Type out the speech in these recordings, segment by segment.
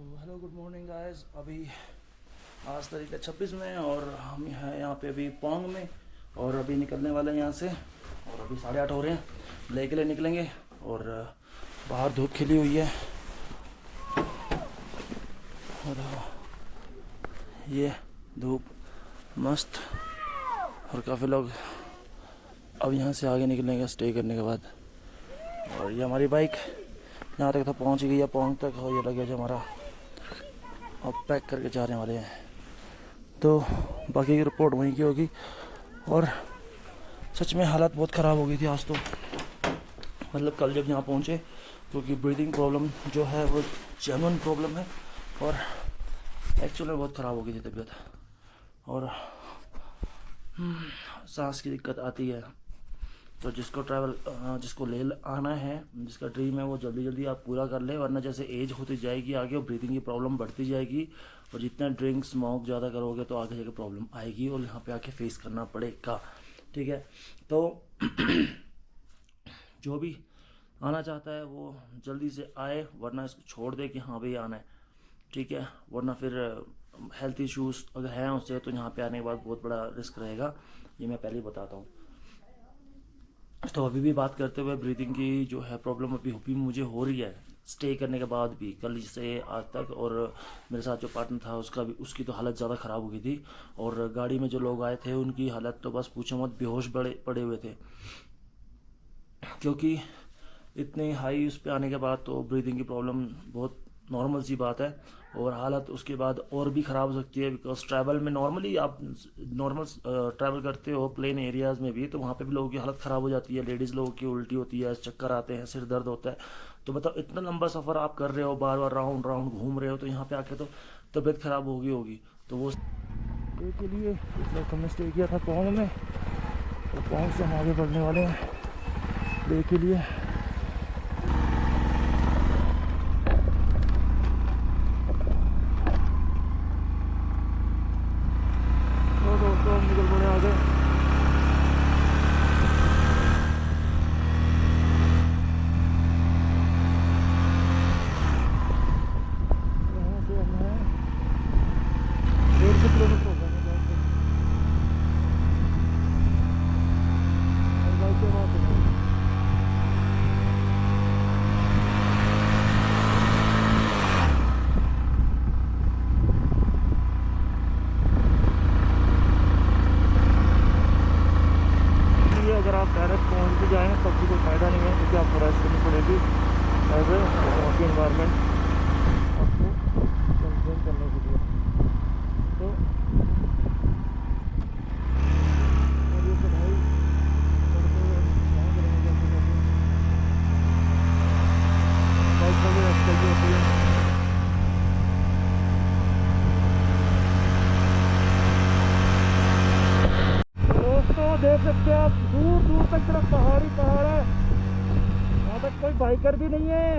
Hello good morning guys. अभी आज तारीख है 26 में और हम हैं यहाँ पे अभी पोंग में और अभी निकलने वाले हैं यहाँ से। और अभी 8:30 हो रहे हैं, ले के लिए निकलेंगे। और बाहर धूप खिली हुई है और ये धूप मस्त। और काफ़ी लोग अब यहाँ से आगे निकलेंगे स्टे करने के बाद। और ये हमारी बाइक यहाँ तक तो पहुँच गई है, पोंग तक। और ये लगेज हमारा अब पैक करके जाने वाले हैं, तो बाकी की रिपोर्ट वहीं की होगी। और सच में हालत बहुत ख़राब हो गई थी आज तो, मतलब कल जब यहाँ पहुँचे, क्योंकि ब्रीदिंग प्रॉब्लम जो है वो जेन्युइन प्रॉब्लम है और एक्चुअल में बहुत ख़राब हो गई थी तबीयत। और सांस की दिक्कत आती है, तो जिसको ले आना है, जिसका ड्रीम है, वो जल्दी जल्दी आप पूरा कर ले, वरना जैसे एज होती जाएगी आगे और ब्रीदिंग की प्रॉब्लम बढ़ती जाएगी। और जितना ड्रिंक स्मोक ज़्यादा करोगे तो आगे जाकर प्रॉब्लम आएगी और यहाँ पे आके फेस करना पड़ेगा। ठीक है, तो जो भी आना चाहता है वो जल्दी से आए, वरना इसको छोड़ दे कि हाँ भाई आना है। ठीक है, वरना फिर हेल्थ इश्यूज़ अगर हैं उससे तो यहाँ पे आने के बाद बहुत बड़ा रिस्क रहेगा, ये मैं पहले ही बताता हूँ। तो अभी भी बात करते हुए ब्रीदिंग की जो है प्रॉब्लम अभी मुझे हो रही है स्टे करने के बाद भी, कल से आज तक। और मेरे साथ जो पार्टनर था उसकी तो हालत ज़्यादा ख़राब हो गई थी। और गाड़ी में जो लोग आए थे उनकी हालत तो बस पूछो मत, बेहोश पड़े हुए थे, क्योंकि इतने हाई उस पर आने के बाद तो ब्रीदिंग की प्रॉब्लम बहुत नॉर्मल सी बात है। और हालत उसके बाद और भी ख़राब हो सकती है, बिकॉज ट्रैवल में नॉर्मली आप नॉर्मल ट्रैवल करते हो प्लेन एरियाज़ में भी, तो वहाँ पे भी लोगों की हालत ख़राब हो जाती है। लेडीज़ लोगों की उल्टी होती है, चक्कर आते हैं, सिर दर्द होता है। तो बताओ, इतना लंबा सफ़र आप कर रहे हो, बार बार राउंड राउंड घूम रहे हो, तो यहाँ पे आके तो तबीयत ख़राब होगी। तो वो डे के लिए इस वक्त हमने स्टे किया था पोंग में, तो पोंग से हम आगे बढ़ने वाले हैं डे के लिए। दोस्तों हम निकल पड़े आगे। यहाँ से हम हैं 150 किलोमीटर होगा बाइक के वहाँ पे। अगर आप डायरेक्ट पहुँच भी जाएँ तब भी कोई फ़ायदा नहीं है, क्योंकि आपको रेस्ट करनी पड़ेगी एज ए वॉकिंग इन्वायरमेंट आपको कंज्यूम करने के लिए। तो और ये तो भाई बाइक का भी रेस्ट करनी होती है। देख सकते हैं आप, दूर दूर तक सिर्फ पहाड़ ही पहाड़ है। यहाँ तक कोई बाइकर भी नहीं है,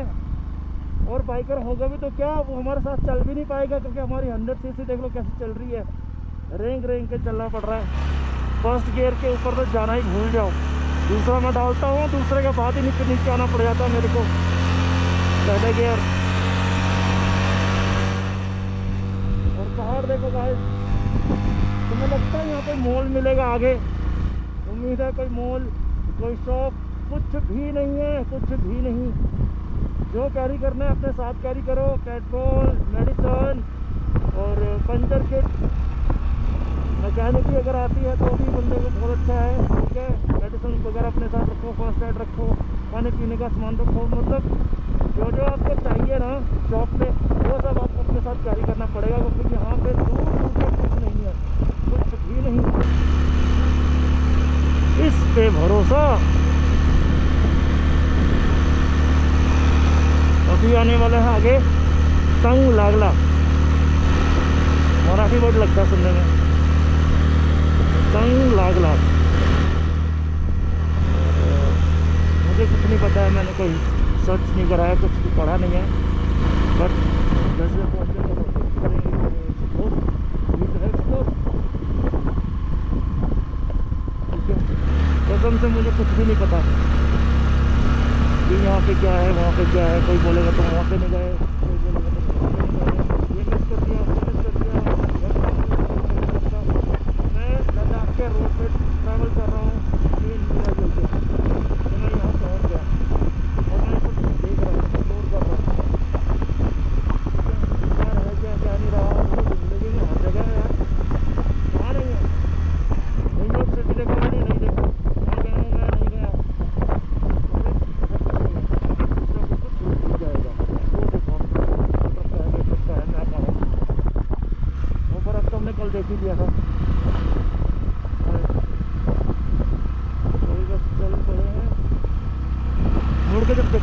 और बाइकर होगा भी तो क्या, वो हमारे साथ चल भी नहीं पाएगा, क्योंकि हमारी 100 सीसी देख लो कैसे चल रही है, रेंग रेंग के चलना पड़ रहा है। फर्स्ट गियर के ऊपर तो जाना ही भूल जाओ, दूसरा मैं डालता हूँ, दूसरे के बाद ही नीचे आना पड़ जाता है मेरे को, पहले गियर। और पहाड़ देखो गाइस, तुम्हें लगता है यहाँ पे मॉल मिलेगा आगे? उम्मीद है कोई मॉल, कोई शॉप कुछ भी नहीं है, कुछ भी नहीं। जो कैरी करना है अपने साथ कैरी करो, पेट्रोल, मेडिसिन और पंचर किट। मैकेनिक अगर आती है तो भी बंदे को बहुत अच्छा है। ठीक है, मेडिसिन वगैरह अपने साथ रखो, फर्स्ट एड रखो, खाने पीने का सामान रखो, मतलब जो जो आपको चाहिए ना शॉप पे, वो सब आपको अपने साथ कैरी करना पड़ेगा, क्योंकि यहाँ पे दूर दूर तक कुछ नहीं है, कुछ भी नहीं, इस पे भरोसा। अभी आने वाला है आगे तंग लागला, मराठी वर्ड लगता है सुनने में, तंग लागला। मुझे कुछ नहीं पता है, मैंने कोई सर्च नहीं कराया, कुछ भी पढ़ा नहीं है, बट जैसे पहुँचे कसम से मुझे कुछ भी नहीं पता कि यहाँ पे क्या है, वहाँ पे क्या है। कोई बोलेगा तो वहाँ पे नहीं गए, कोई बोलेगा तो वहाँ पे नहीं गए।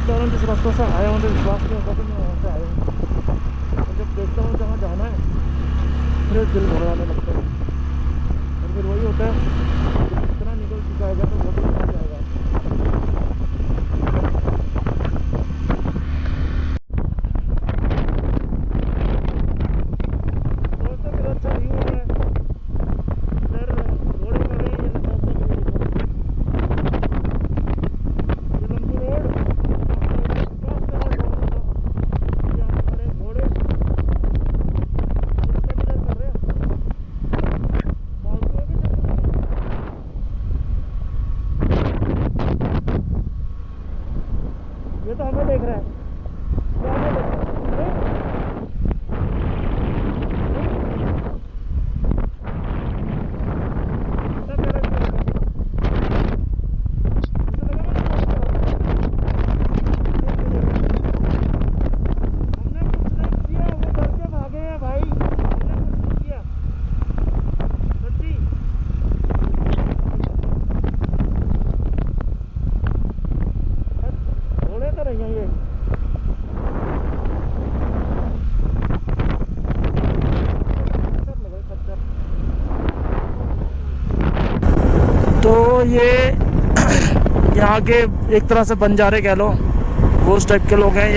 जा रहा हूँ जिस रास्ते से आया हूँ तो विश्वास नहीं होता कि मैं वहाँ से आया हूँ। और जब देखता हूँ जहाँ जाना है फिर दिल घबराने लगता है। और फिर वही होता है इतना निकल चुका है तो वो भी नहीं जाएगा। दोस्तों फिर अच्छा व्यू हो रहा है इधर घोड़े खड़े हैं। ये दोस्तों ये लंबू रोड क्रॉस कर रहा है। यहाँ खड़े घोड़े स्टडी कर रहे हैं। मालपुआ भी ये तो हमें देख रहा है। ये हमें देख रहा है। तो ये यहाँ के एक तरह से बंजारे कह लो, वो उस टाइप के लोग हैं।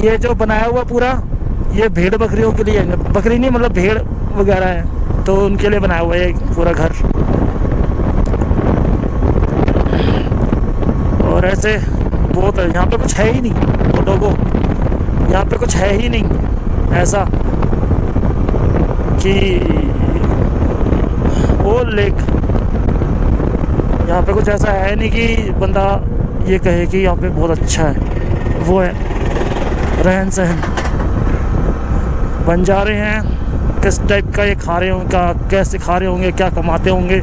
ये जो बनाया हुआ पूरा ये भेड़ बकरियों के लिए है। बकरी नहीं मतलब भेड़ वगैरह है तो उनके लिए बनाया हुआ है पूरा घर। और ऐसे बहुत है यहाँ पे, कुछ है ही नहीं ऑटो को, यहाँ पे कुछ है ही नहीं ऐसा कि वो लेक। यहाँ पे कुछ ऐसा है नहीं कि बंदा ये कहे कि यहाँ पे बहुत अच्छा है। वो है रहन सहन। बंजारे हैं किस टाइप का ये खा रहे होंगे, क्या कैसे खा रहे होंगे, क्या कमाते होंगे,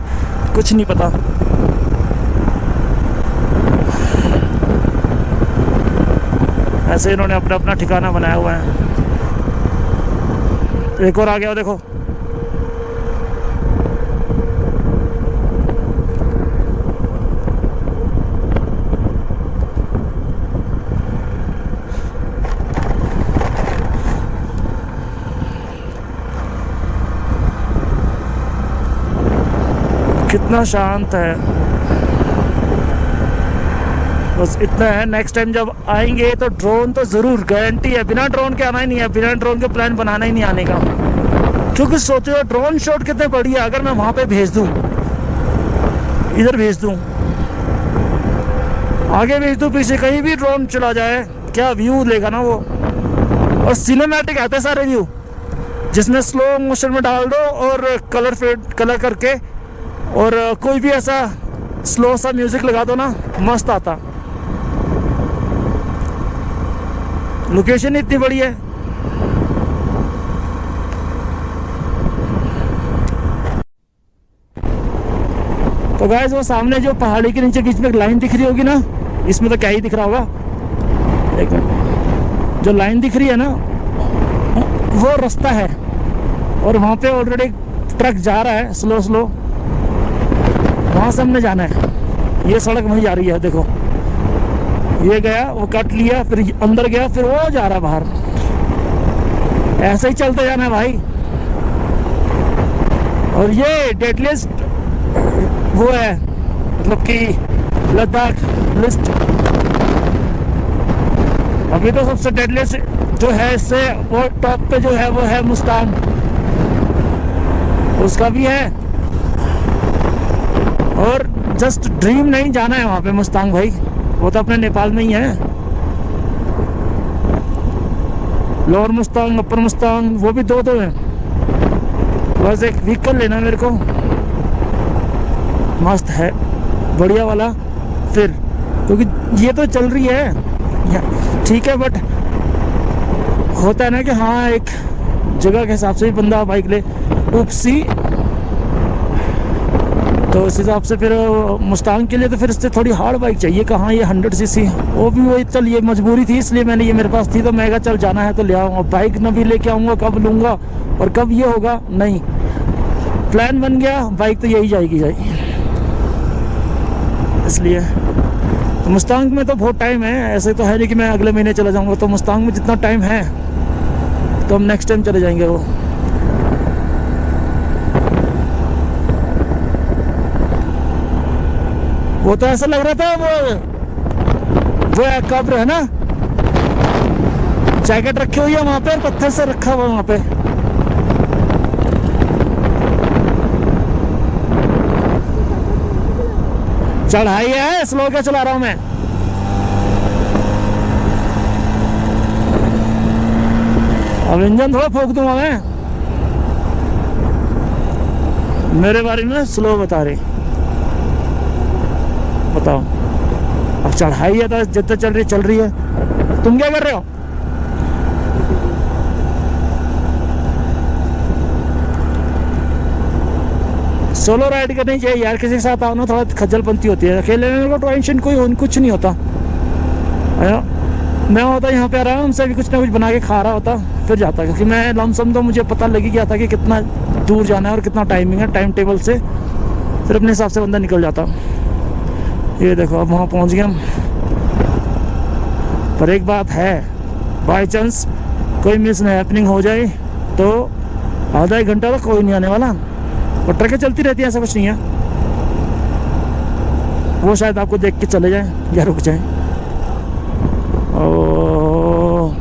कुछ नहीं पता। ऐसे इन्होंने अपना अपना ठिकाना बनाया हुआ है। एक और आ गया देखो। कितना शांत है। बस इतना है। नेक्स्ट टाइम जब आएंगे तो ड्रोन तो ज़रूर, गारंटी है। बिना ड्रोन के आना ही नहीं है, बिना ड्रोन के प्लान बनाना ही नहीं आने का। क्योंकि सोचो ड्रोन शॉट कितने बढ़िया, अगर मैं वहाँ पे भेज दूँ, इधर भेज दूँ, आगे भेज दूँ, पीछे कहीं भी ड्रोन चला जाए, क्या व्यू लेगा ना वो। और सिनेमैटिक आते हैं सारे व्यू, जिसमें स्लो मोशन में डाल दो और कलर करके, और कोई भी ऐसा स्लो सा म्यूजिक लगा दो ना, मस्त आता। लोकेशन इतनी बड़ी है। तो गाइस वो सामने जो पहाड़ी के नीचे बीच में एक लाइन दिख रही होगी ना, इसमें तो क्या ही दिख रहा होगा, एक मिनट, जो लाइन दिख रही है ना वो रास्ता है। और वहाँ पे ऑलरेडी ट्रक जा रहा है स्लो स्लो, वहाँ से हमने जाना है। ये सड़क वहीं जा रही है, देखो ये गया, वो कट लिया, फिर अंदर गया, फिर वो जा रहा है बाहर। ऐसे ही चलते जाना है भाई। और ये डेडलिस्ट वो है, मतलब कि लद्दाख लिस्ट। अभी तो सबसे डेडलिस्ट जो है इससे वो टॉप पे जो है वो है मुस्तांग, उसका भी है। और जस्ट ड्रीम नहीं, जाना है वहाँ पे मुस्तांग भाई, वो तो अपने नेपाल में ही है। लोअर मुस्तांग, अपर मुस्तांग, वो भी दो हैं। बस एक व्हीकल लेना मेरे को, मस्त है बढ़िया वाला। फिर क्योंकि ये तो चल रही है ठीक है, बट होता है ना कि हाँ एक जगह के हिसाब से भी बंदा बाइक ले, उपसी। तो इस हिसाब से फिर मुस्तांग के लिए तो फिर इससे थोड़ी हार्ड बाइक चाहिए। कहाँ ये 100 सीसी, वो भी वही, चल ये मजबूरी थी इसलिए मैंने, ये मेरे पास थी तो मैं कहा चल जाना है तो ले आऊँगा। बाइक न भी लेके आऊँगा, कब लूँगा और कब ये होगा, नहीं, प्लान बन गया, बाइक तो यही जाएगी इसलिए। मुस्तांग में तो बहुत टाइम है, ऐसे तो है नहीं कि मैं अगले महीने चला जाऊंगा। तो मुस्तांग में जितना टाइम है तो हम नेक्स्ट टाइम चले जाएंगे। वो तो ऐसा लग रहा था वो कब्र है ना, जैकेट रखी हुई है वहां पे, पत्थर से रखा हुआ वहां पे। चढ़ाई है, स्लो क्या चला रहा हूं मैं। अब इंजन थोड़ा फूंक दूंगा मैं, मेरे बारे में स्लो बता रही। बताओ, अब चढ़ाई है तो जितना चल रही है। तुम क्या कर रहे हो? सोलो राइड करनी चाहिए यार, किसी के साथ आओ ना थोड़ा खज्जलपंती होती है। अकेले में मेरे को टेंशन कोई कुछ नहीं होता है। मैं होता यहाँ पे आराम से भी कुछ ना कुछ बना के खा रहा होता फिर जाता, क्योंकि मैं लमसम तो मुझे पता लगी गया था कि कितना दूर जाना है और कितना टाइमिंग है, टाइम टेबल से फिर अपने हिसाब से बंदा निकल जाता। ये देखो अब वहाँ पहुँच गए हम। पर एक बात है, बाई चांस कोई मिस हैपनिंग हो जाए तो आधा एक घंटा तो कोई नहीं आने वाला, और ट्रकें चलती रहती है, ऐसा कुछ नहीं है। वो शायद आपको देख के चले जाएं या रुक जाएं। और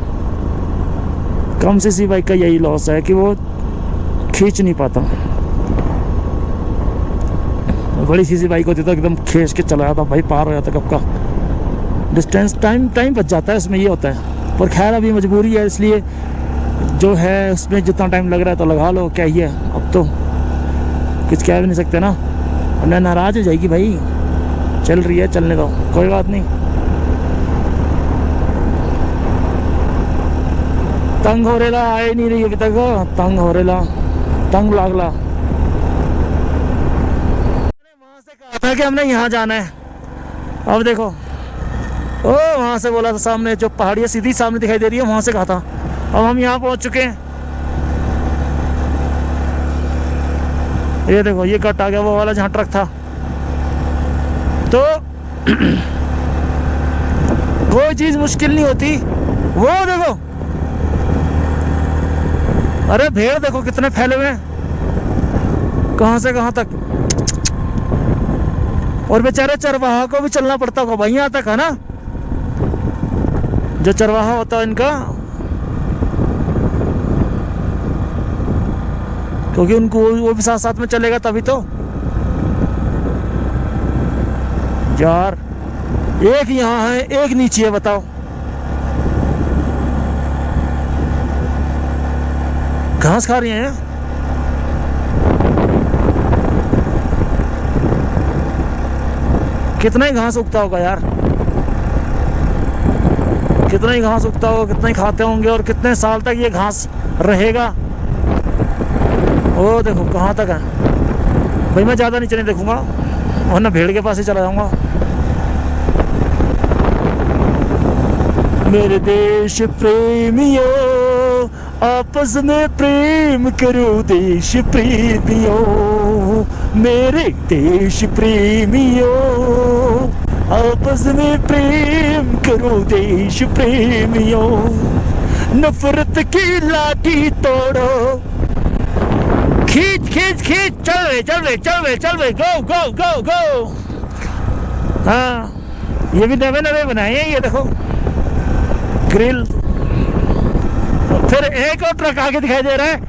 कम सी बाइक का यही लॉस है कि वो खींच नहीं पाता। बड़ी सी बाइक होती तो एकदम खींच के चला जाता भाई, पार हो जाता कब का डिस्टेंस। टाइम बच जाता है इसमें, ये होता है। पर खैर अभी मजबूरी है, इसलिए जो है उसमें जितना टाइम लग रहा है तो लगा लो, क्या ही है। अब तो कुछ कह भी नहीं सकते ना, वरना नाराज हो जाएगी भाई। चल रही है, चलने दो, कोई बात नहीं। तंग हो रेला आए नहीं रही अभी तक, तंग हो रेला, तंग लागला। वहां से कहा था कि हमने यहाँ जाना है, अब देखो ओ वहां से बोला था, सामने जो पहाड़ियाँ सीधी सामने दिखाई दे रही है वहां से कहा था। अब हम यहाँ पहुंच चुके हैं। ये देखो ये कट आ गया, वो वाला जहाँ ट्रक था। तो कोई चीज मुश्किल नहीं होती। वो देखो, अरे भेड़ देखो कितने फैले हुए हैं, कहां से कहां तक। और बेचारे चरवाहा को भी चलना पड़ता होगा भाई यहाँ तक, है ना। जो चरवाहा होता है इनका, क्योंकि उनको वो भी साथ साथ में चलेगा तभी तो। यार एक यहाँ है एक नीचे है, बताओ। घास खा रही हैं। कितना ही घास उगता होगा यार, कितना ही घास उगता होगा, कितना ही खाते होंगे, और कितने साल तक ये घास रहेगा। ओ देखो कहाँ तक है भाई। मैं ज़्यादा नीचे नहीं देखूंगा, वरना भेड़ के पास ही चला जाऊंगा। मेरे देश प्रेमियों आपस में प्रेम करो, देश प्रेमियों मेरे देश प्रेमियों आपस में प्रेम करो, देश प्रेमियों नफरत की लाठी तोड़ो। खींच खींच खींच, चल रहे चल रहे चल रहे चल रहे, गो गो गो गो। हाँ ये भी नवे नवे बनाए हैं, ये देखो ग्रिल। फिर एक और ट्रक आगे दिखाई दे रहा है,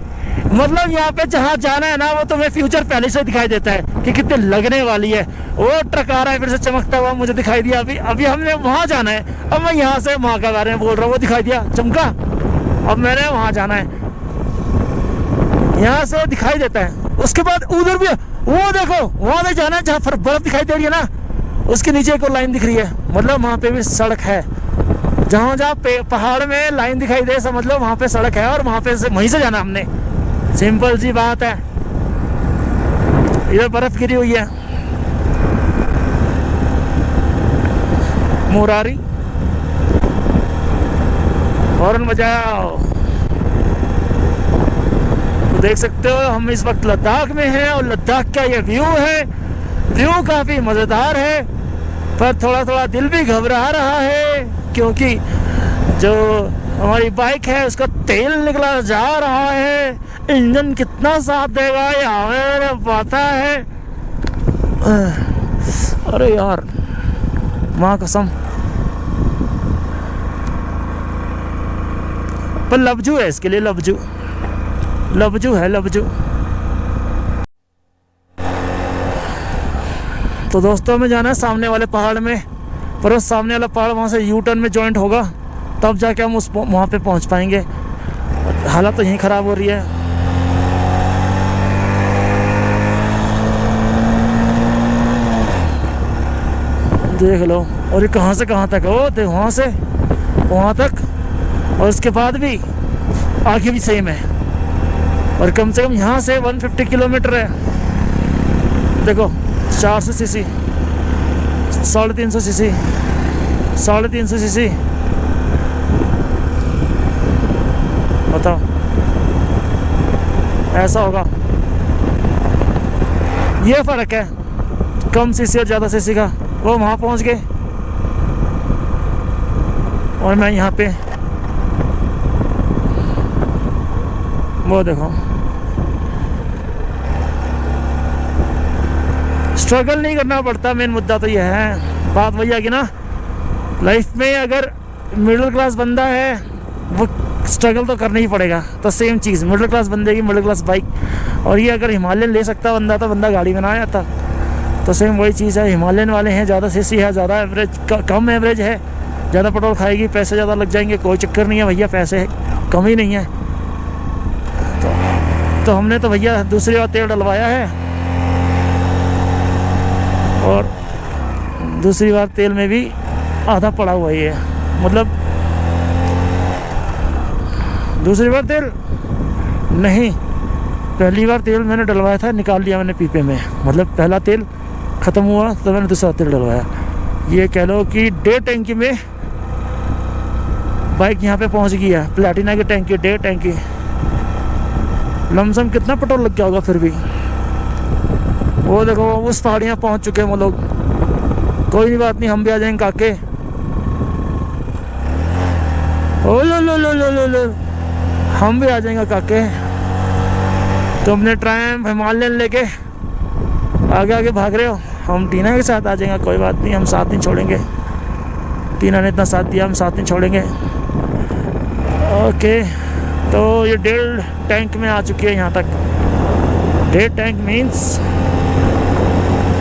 मतलब यहाँ पे जहाँ जाना है ना वो तुम्हें फ्यूचर पहले से दिखाई देता है कि कितने लगने वाली है। वो ट्रक आ रहा है फिर से चमकता हुआ, मुझे दिखाई दिया। अभी हमने वहाँ जाना है, अब मैं यहाँ से वहाँ के बारे में बोल रहा हूँ, वो दिखाई दिया चमका, अब मैंने वहाँ जाना है, यहाँ से दिखाई देता है। उसके बाद उधर भी वो देखो, वहाँ भी जाना है जहाँ पर बर्फ दिखाई दे रही है ना, उसके नीचे एक और लाइन दिख रही है, मतलब वहाँ पे भी सड़क है। जहाँ जहाँ पहाड़ में लाइन दिखाई दे समझ लो वहाँ पे सड़क है, और वहाँ पे वहीं से जाना हमने। सिंपल सी बात है। इधर बर्फ गिरी हुई है, मुरारी हॉर्न बजाओ। तो देख सकते हो हम इस वक्त लद्दाख में हैं, और लद्दाख का ये व्यू है, व्यू काफी मजेदार है। पर थोड़ा थोड़ा दिल भी घबरा रहा है, क्योंकि जो हमारी बाइक है उसका तेल निकला जा रहा है। इंजन कितना साथ देगा ये हमें पता है। अरे यार, माँ कसम, पर लबजू है इसके लिए, लबजू है, लबजू। तो दोस्तों, हमें जाना है सामने वाले पहाड़ में, पर उस सामने वाला पहाड़ वहाँ से यू टर्न में जॉइंट होगा, तब जाके हम उस वहाँ पे पहुँच पाएंगे। हालत तो यहीं ख़राब हो रही है। देख लो, और ये कहाँ से कहाँ तक है, वो देख, वहाँ से वहाँ तक, और उसके बाद भी आगे भी सेम है। और कम से कम यहाँ से 150 किलोमीटर है। देखो, 400 सीसी, 350 सीसी, 350 सीसी, बताओ ऐसा होगा। ये फ़र्क है कम सीसी और ज़्यादा सीसी का। वो वहाँ पहुँच गए और मैं यहाँ पे, वो देखो, स्ट्रगल नहीं करना पड़ता। मेन मुद्दा तो यह है, बात वही है कि ना, लाइफ में अगर मिडिल क्लास बंदा है वो स्ट्रगल तो करना ही पड़ेगा। तो सेम चीज़ मिडिल क्लास बंदे की मिडिल क्लास बाइक, और ये अगर हिमालयन ले सकता बंदा तो बंदा गाड़ी में ना आ जाता। तो सेम वही चीज़ है, हिमालयन वाले हैं, ज़्यादा सीसी है, ज़्यादा एवरेज, कम एवरेज है, ज़्यादा पेट्रोल खाएगी, पैसे ज़्यादा लग जाएंगे, कोई चक्कर नहीं है भैया, पैसे कम ही नहीं है। तो हमने तो भैया दूसरी बार तेल डलवाया है, और दूसरी बार तेल में भी आधा पड़ा हुआ ही है। मतलब दूसरी बार तेल नहीं, पहली बार तेल मैंने डलवाया था, निकाल लिया मैंने पीपे में। मतलब पहला तेल ख़त्म हुआ तो मैंने दूसरा तेल डलवाया। ये कह लो कि 1.5 टैंकी में बाइक यहाँ पे पहुँच गई है। प्लैटिना की टैंकी, 1.5 टैंकी, लमसम कितना पेट्रोल लग गया होगा फिर भी। वो देखो, उस पहाड़ियाँ पहुँच चुके हैं वो लोग। कोई नहीं, बात नहीं, हम भी आ जाएंगे काके। ओ लो, हम भी आ जाएंगे काके। तो हमने ट्रायम्फ हिमालयन लेके आगे आगे भाग रहे हो, हम टीना के साथ आ जाएंगे, कोई बात नहीं, हम साथ नहीं छोड़ेंगे। टीना ने इतना साथ दिया, हम साथ नहीं छोड़ेंगे। ओके, तो ये 1.5 टैंक में आ चुकी है यहाँ तक। 1.5 टैंक मीन्स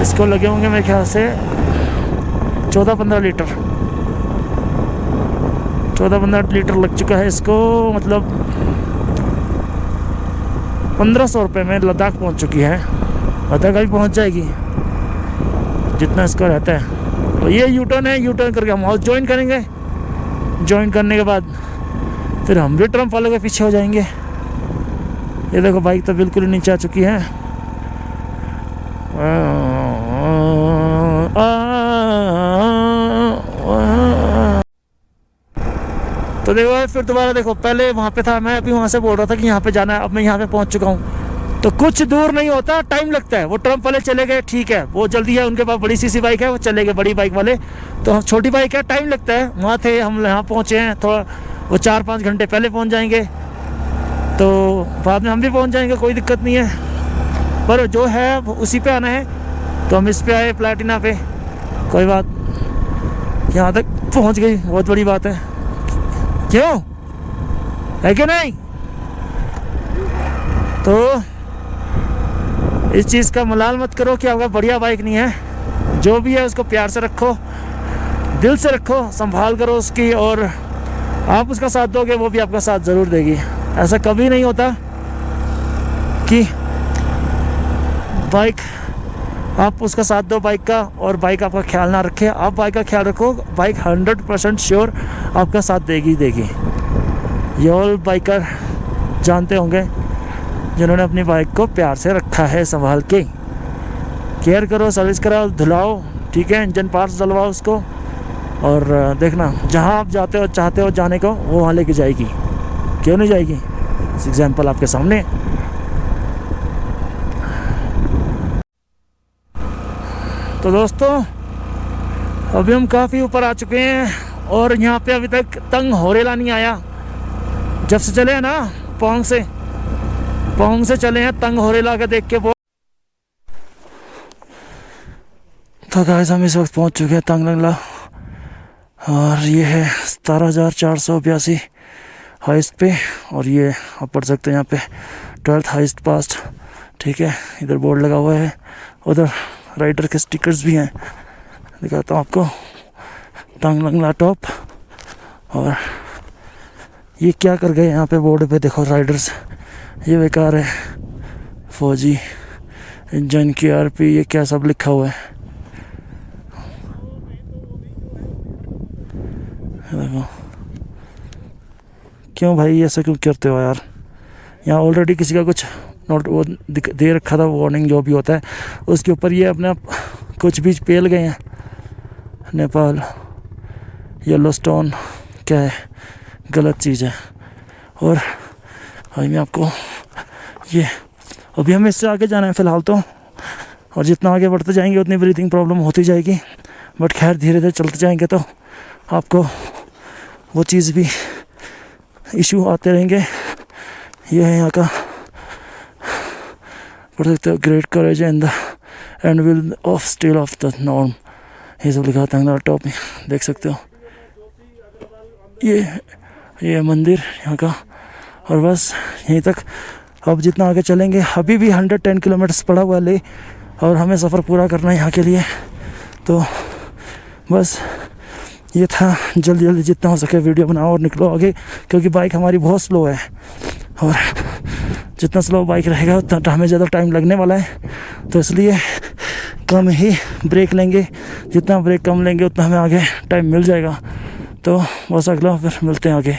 इसको लगे होंगे मेरे ख्याल से 14-15 लीटर, 14-15 लीटर लग चुका है इसको। मतलब 1500 रुपये में लद्दाख पहुँच चुकी है। लद्दाख अभी पहुँच जाएगी जितना इसका रहता है। तो ये यू टर्न है, यू टर्न करके हम हाउस ज्वाइन करेंगे। ज्वाइन करने के बाद फिर हम भी ट्रम्प वालों के पीछे हो जाएंगे। ये देखो, बाइक तो बिल्कुल ही नीचे आ चुकी है। तो देखो, फिर दोबारा देखो, पहले वहाँ पे था मैं, अभी वहाँ से बोल रहा था कि यहाँ पे जाना है, अब मैं यहाँ पे पहुँच चुका हूँ। तो कुछ दूर नहीं होता, टाइम लगता है। वो ट्रम्प वाले चले गए, ठीक है, वो जल्दी है, उनके पास बड़ी सीसी बाइक है, वो चले गए बड़ी बाइक वाले। तो हम छोटी बाइक है, टाइम लगता है। वहाँ थे, हम यहाँ पहुँचे हैं, थोड़ा वो 4-5 घंटे पहले पहुँच जाएंगे, तो बाद में हम भी पहुँच जाएंगे, कोई दिक्कत नहीं है। पर जो है उसी पे आना है, तो हम इस पे आए, प्लैटिना पे। कोई बात, यहाँ तक पहुँच गई, बहुत बड़ी बात है। क्यों है कि नहीं? तो इस चीज़ का मलाल मत करो कि आपका बढ़िया बाइक नहीं है। जो भी है उसको प्यार से रखो, दिल से रखो, संभाल करो उसकी, और आप उसका साथ दोगे, वो भी आपका साथ ज़रूर देगी। ऐसा कभी नहीं होता कि बाइक आप उसका साथ दो बाइक का और बाइक आपका ख्याल ना रखे। आप बाइक का ख्याल रखो, बाइक 100% श्योर आपका साथ देगी देगी। ये ऑल बाइकर जानते होंगे जिन्होंने अपनी बाइक को प्यार से रखा है, संभाल के। केयर करो, सर्विस कराओ, धुलाओ, ठीक है, इंजन पार्ट्स डलवाओ उसको, और देखना जहाँ आप जाते हो, चाहते हो जाने को, वो वहाँ लेके जाएगी। क्यों नहीं जाएगी? एग्जाम्पल आपके सामने। तो दोस्तों, अभी हम काफ़ी ऊपर आ चुके हैं और यहाँ पे अभी तक तंग होरेला नहीं आया। जब से चले हैं ना पोंग से चले हैं, तंग होरेला के देख के वो। तो गाइस हम इस वक्त पहुँच चुके हैं तंग लंगला और ये है 17,482 हाइस्ट पे। और ये आप पढ़ सकते हैं यहाँ पे 12th हाइस्ट पास्ट। ठीक है, इधर बोर्ड लगा हुआ है, उधर राइडर के स्टिकर्स भी हैं, दिखाता हूँ आपको। तंग लंगला टॉप। और ये क्या कर गए यहाँ पे बोर्ड पे, देखो राइडर्स, ये बेकार है। फौजी इंजन की RP ये क्या सब लिखा हुआ है, देखो। क्यों भाई ऐसा क्यों करते हो यार? यहाँ ऑलरेडी किसी का कुछ नोट वो दे रखा था, वार्निंग जो भी होता है उसके ऊपर। ये अपने आप कुछ बीच पेल गए हैं। नेपाल येलोस्टोन क्या है, गलत चीज़ है। और अभी मैं आपको ये, अभी हमें इससे आगे जाना है फ़िलहाल तो, और जितना आगे बढ़ते जाएंगे उतनी ब्रीथिंग प्रॉब्लम होती जाएगी। बट खैर धीरे धीरे चलते जाएंगे तो आपको वो चीज़ भी इशू आते रहेंगे। ये है यहाँ का, पढ़ सकते हो, great courage and the end will of still of the norm, ये सब लिखा था टॉप में, देख सकते हो। ये मंदिर यहाँ का, और बस यहीं तक। अब जितना आगे चलेंगे, अभी भी 110 किलोमीटर्स पड़ा हुआ ले, और हमें सफ़र पूरा करना है यहाँ के लिए। तो बस ये था, जल्दी जल्दी जितना हो सके वीडियो बनाओ और निकलो आगे, क्योंकि बाइक हमारी बहुत स्लो है, और जितना स्लो बाइक रहेगा उतना हमें ज़्यादा टाइम लगने वाला है। तो इसलिए कम ही ब्रेक लेंगे, जितना ब्रेक कम लेंगे उतना हमें आगे टाइम मिल जाएगा। तो बस अगला फिर मिलते हैं आगे।